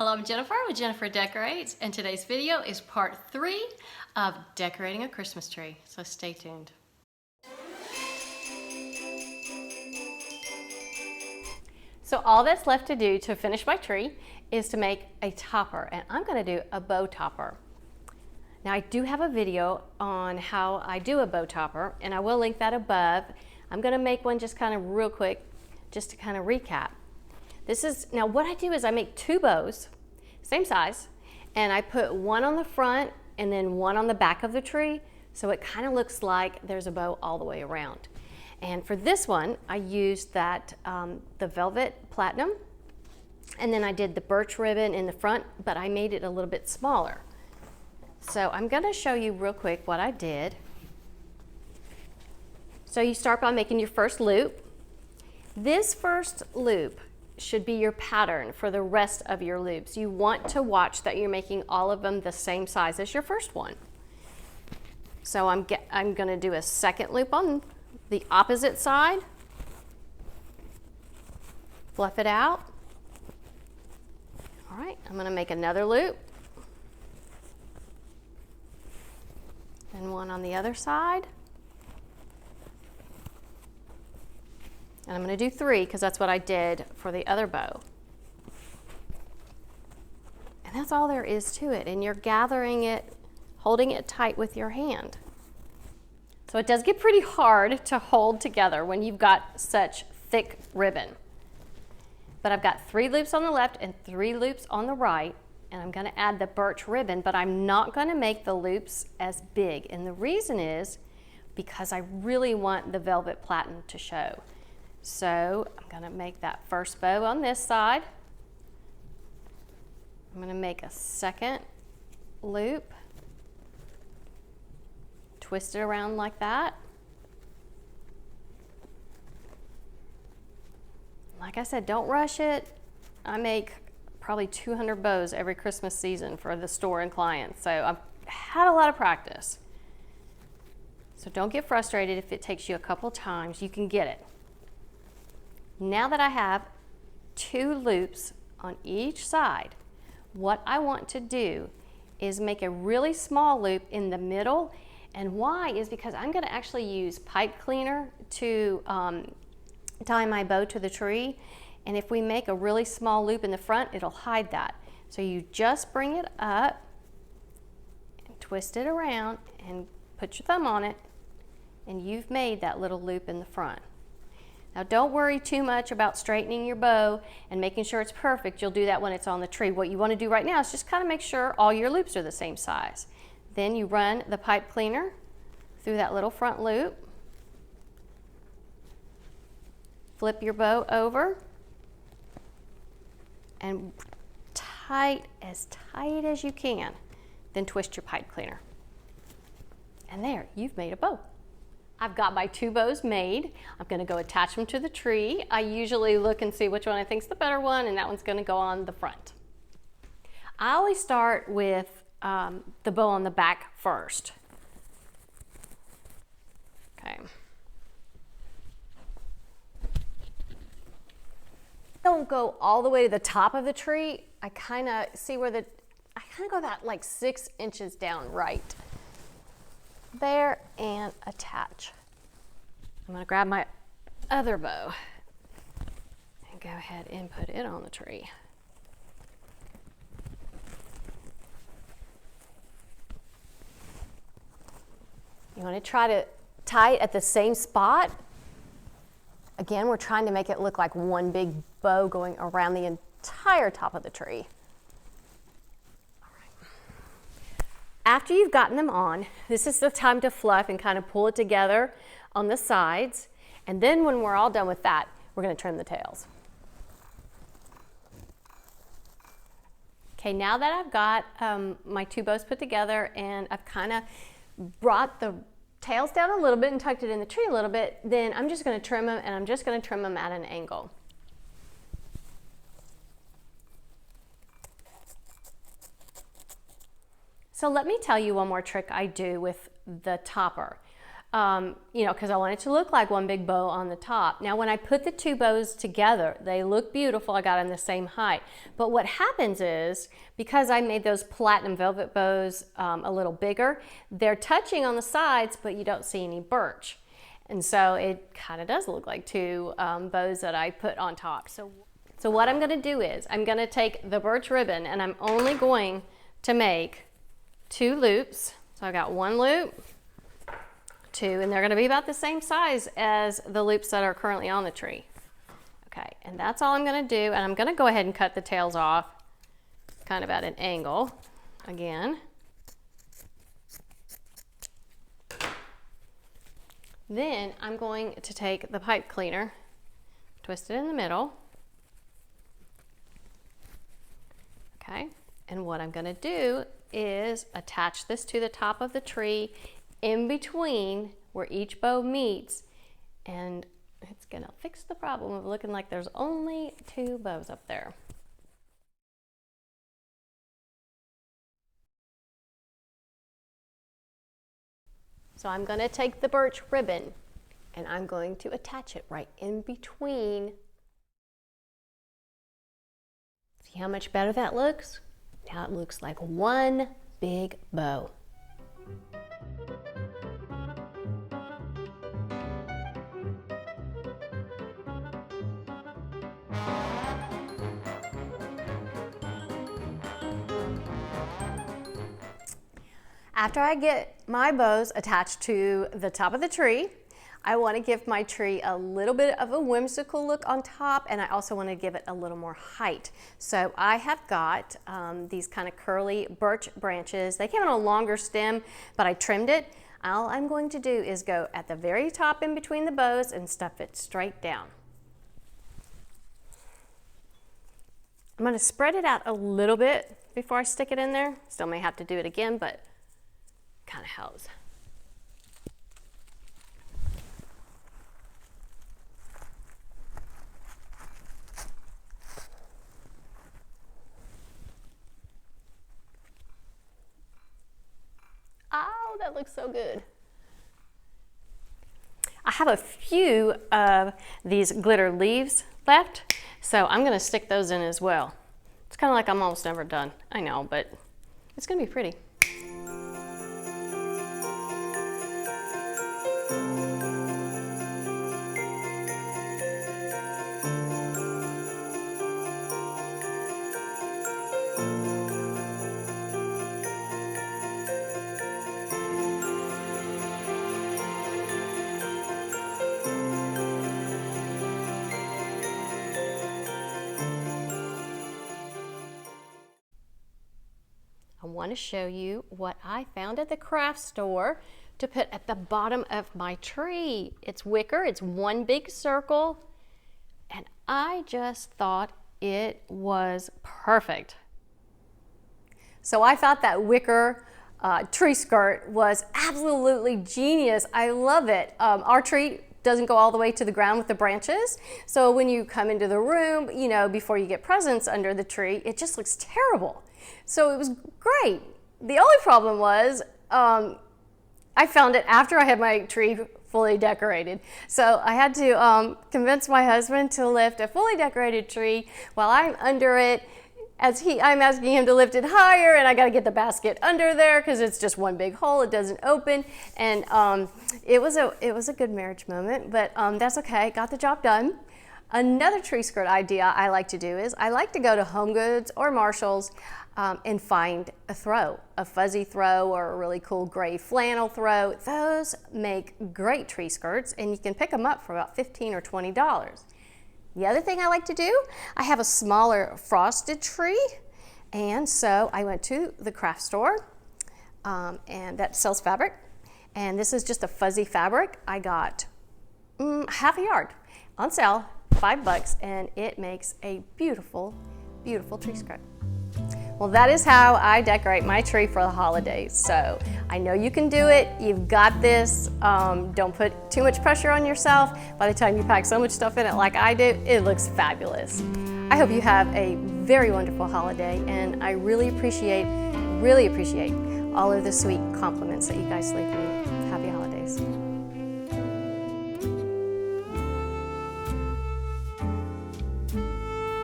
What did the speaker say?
Hello, I'm Jennifer with Jennifer Decorates, and today's video is part 3 of decorating a Christmas tree, so stay tuned. So all that's left to do to finish my tree is to make a topper, and I'm going to do a bow topper. Now I do have a video on how I do a bow topper, and I will link that above. I'm going to make one just kind of real quick, just to kind of recap. Now what I do is I make 2 bows, same size, and I put one on the front and then one on the back of the tree, so it kind of looks like there's a bow all the way around. And for this one, I used that the velvet platinum, and then I did the birch ribbon in the front, but I made it a little bit smaller. So I'm going to show you real quick what I did. So you start by making your first loop. This first loop should be your pattern for the rest of your loops. You want to watch that you're making all of them the same size as your first one. So I'm going to do a second loop on the opposite side, fluff it out. All right, I'm going to make another loop, and one on the other side. And I'm going to do 3 because that's what I did for the other bow. And that's all there is to it. And you're gathering it, holding it tight with your hand. So it does get pretty hard to hold together when you've got such thick ribbon. But I've got 3 loops on the left and 3 loops on the right. And I'm going to add the birch ribbon, but I'm not going to make the loops as big. And the reason is because I really want the velvet platinum to show. So I'm going to make that first bow on this side. I'm going to make a second loop, twist it around like that. Like I said, don't rush it. I make probably 200 bows every Christmas season for the store and clients, so I've had a lot of practice. So don't get frustrated if it takes you a couple times. You can get it. Now that I have 2 loops on each side, what I want to do is make a really small loop in the middle. And why is because I'm going to actually use pipe cleaner to tie my bow to the tree. And if we make a really small loop in the front, it'll hide that. So you just bring it up and twist it around and put your thumb on it, and you've made that little loop in the front. Now don't worry too much about straightening your bow and making sure it's perfect. You'll do that when it's on the tree. What you want to do right now is just kind of make sure all your loops are the same size. Then you run the pipe cleaner through that little front loop. Flip your bow over and as tight as you can. Then twist your pipe cleaner. And there, you've made a bow. I've got my 2 bows made. I'm going to go attach them to the tree. I usually look and see which one I think is the better one, and that one's going to go on the front. I always start with the bow on the back first. Okay. Don't go all the way to the top of the tree. I kind of go that like 6 inches down right there and attach. I'm going to grab my other bow and go ahead and put it on the tree. You want to try to tie it at the same spot. Again, we're trying to make it look like one big bow going around the entire top of the tree. After you've gotten them on, this is the time to fluff and kind of pull it together on the sides. And then when we're all done with that, we're going to trim the tails. Okay, now that I've got my 2 bows put together and I've kind of brought the tails down a little bit and tucked it in the tree a little bit, then I'm just going to trim them, and I'm just going to trim them at an angle. So let me tell you one more trick I do with the topper. you know, because I want it to look like one big bow on the top. Now, when I put the two bows together, they look beautiful. I got them the same height. But what happens is, because I made those platinum velvet bows a little bigger, they're touching on the sides, but you don't see any birch. And so it kind of does look like two bows that I put on top. So what I'm going to do is, I'm going to take the birch ribbon, and I'm only going to make 2 loops. So I got 1 loop, 2, and they're going to be about the same size as the loops that are currently on the tree. Okay, and that's all I'm going to do, and I'm going to go ahead and cut the tails off kind of at an angle again. Then I'm going to take the pipe cleaner, twist it in the middle. Okay, and what I'm going to do is attach this to the top of the tree in between where each bow meets, and it's gonna fix the problem of looking like there's only 2 bows up there. So I'm gonna take the birch ribbon and I'm going to attach it right in between. See how much better that looks? Now it looks like one big bow. After I get my bows attached to the top of the tree, I want to give my tree a little bit of a whimsical look on top, and I also want to give it a little more height. So I have got these kind of curly birch branches. They came on a longer stem, but I trimmed it. All I'm going to do is go at the very top in between the bows and stuff it straight down. I'm going to spread it out a little bit before I stick it in there. Still may have to do it again, but kind of helps. Oh, that looks so good. I have a few of these glitter leaves left, so I'm going to stick those in as well. It's kind of like I'm almost never done. I know, but it's going to be pretty. I want to show you what I found at the craft store to put at the bottom of my tree. It's wicker, it's one big circle, and I just thought it was perfect. So I thought that wicker tree skirt was absolutely genius. I love it. Our tree doesn't go all the way to the ground with the branches, so when you come into the room, you know, before you get presents under the tree, it just looks terrible. So it was great. The only problem was I found it after I had my tree fully decorated. So I had to convince my husband to lift a fully decorated tree while I'm under it. I'm asking him to lift it higher, and I got to get the basket under there because it's just one big hole. It doesn't open, and it was a good marriage moment, but that's okay. Got the job done. Another tree skirt idea I like to do is I like to go to Home Goods or Marshall's and find a throw, a fuzzy throw or a really cool gray flannel throw. Those make great tree skirts, and you can pick them up for about $15 or $20. The other thing I like to do, I have a smaller frosted tree, and so I went to the craft store and that sells fabric, and this is just a fuzzy fabric. I got half a yard on sale, $5, and it makes a beautiful, beautiful tree skirt. Well, that is how I decorate my tree for the holidays. So I know you can do it. You've got this. Don't put too much pressure on yourself. By the time you pack so much stuff in it like I do, it looks fabulous. I hope you have a very wonderful holiday, and I really appreciate all of the sweet compliments that you guys leave me. Happy holidays.